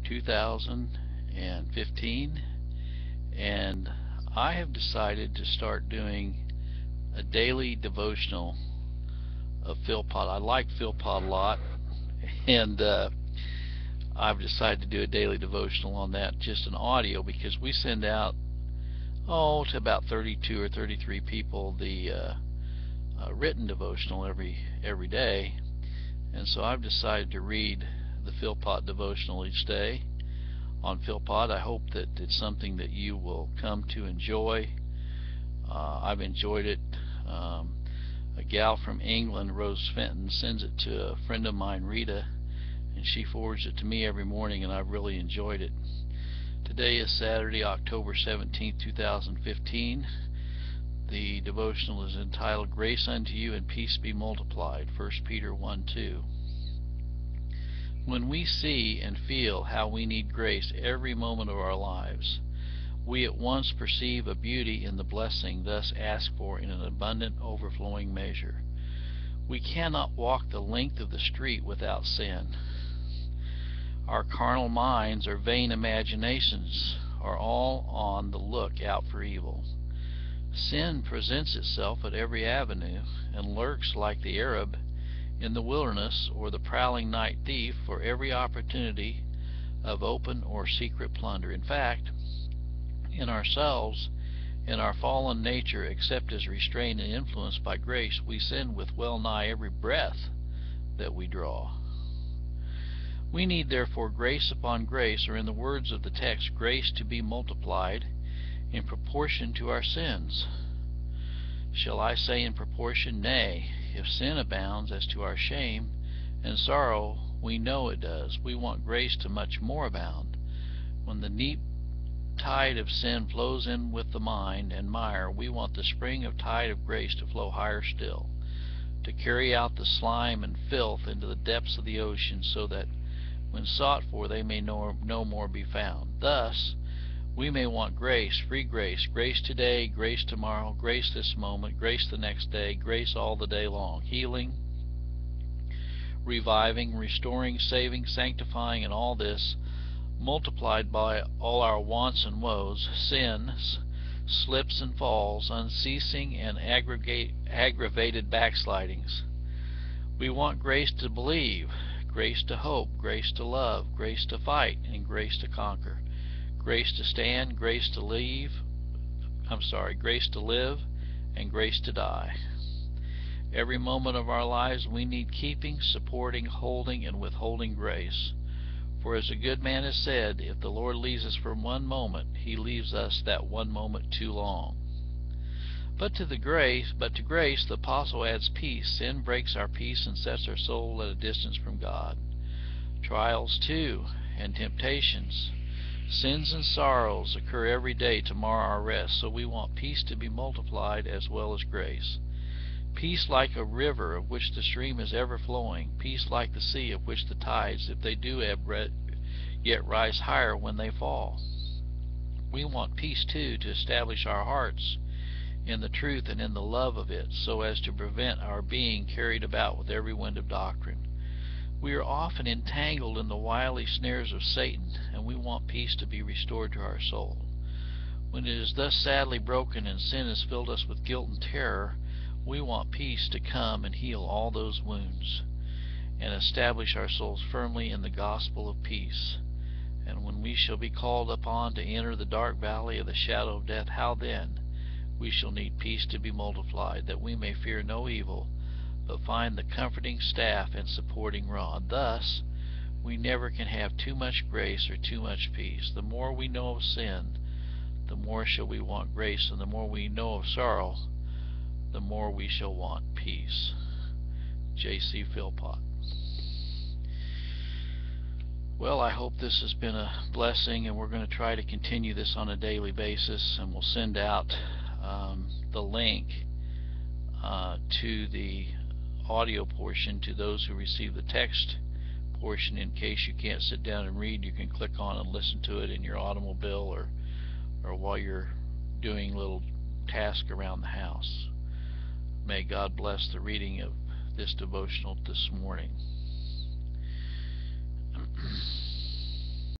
2015, and I have decided to start doing a daily devotional of Philpot. I like Philpot a lot, and I've decided to do a daily devotional on that, just an audio, because we send out to about 32 or 33 people the written devotional every day, and so I've decided to read the Philpot devotional each day on Philpot. I hope that it's something that you will come to enjoy. I've enjoyed it. A gal from England, Rose Fenton, sends it to a friend of mine, Rita, and she forwards it to me every morning, and I've really enjoyed it. Today is Saturday, October 17th, 2015. The devotional is entitled, Grace unto you and peace be multiplied, 1 Peter 1:2. When we see and feel how we need grace every moment of our lives, we at once perceive a beauty in the blessing thus asked for in an abundant, overflowing measure. We cannot walk the length of the street without sin. Our carnal minds or vain imaginations are all on the look out for evil. Sin presents itself at every avenue and lurks like the Arab in the wilderness or the prowling night thief for every opportunity of open or secret plunder. In fact, in ourselves, in our fallen nature, except as restrained and influenced by grace, we sin with well nigh every breath that we draw. We need therefore grace upon grace, or in the words of the text, grace to be multiplied in proportion to our sins. Shall I say in proportion? Nay, if sin abounds as to our shame and sorrow, we know it does. We want grace to much more abound. When the neat tide of sin flows in with the mind and mire, we want the spring of tide of grace to flow higher still, to carry out the slime and filth into the depths of the ocean, so that when sought for they may no more be found. Thus, we may want grace, free grace, grace today, grace tomorrow, grace this moment, grace the next day, grace all the day long, healing, reviving, restoring, saving, sanctifying, and all this multiplied by all our wants and woes, sins, slips and falls, unceasing and aggravated backslidings. We want grace to believe, grace to hope, grace to love, grace to fight, and grace to conquer, grace to stand, grace to live, and grace to die. Every moment of our lives we need keeping, supporting, holding, and withholding grace. For as a good man has said, if the Lord leaves us for one moment, he leaves us that one moment too long. But to grace, the apostle adds peace. Sin breaks our peace and sets our soul at a distance from God. Trials too, and temptations, sins and sorrows occur every day to mar our rest, so we want peace to be multiplied as well as grace. Peace like a river of which the stream is ever flowing, peace like the sea of which the tides, if they do ebb, yet rise higher when they fall. We want peace too to establish our hearts in the truth and in the love of it, so as to prevent our being carried about with every wind of doctrine. We are often entangled in the wily snares of Satan, and we want peace to be restored to our soul. When it is thus sadly broken and sin has filled us with guilt and terror, we want peace to come and heal all those wounds and establish our souls firmly in the gospel of peace. And when we shall be called upon to enter the dark valley of the shadow of death, how then? We shall need peace to be multiplied, that we may fear no evil, but find the comforting staff and supporting rod. Thus, we never can have too much grace or too much peace. The more we know of sin, the more shall we want grace, and the more we know of sorrow, the more we shall want peace. J.C. Philpot. Well, I hope this has been a blessing, and we're going to try to continue this on a daily basis, and we'll send out the link to the audio portion to those who receive the text portion. In case you can't sit down and read, you can click on and listen to it in your automobile or while you're doing little tasks around the house. May God bless the reading of this devotional this morning.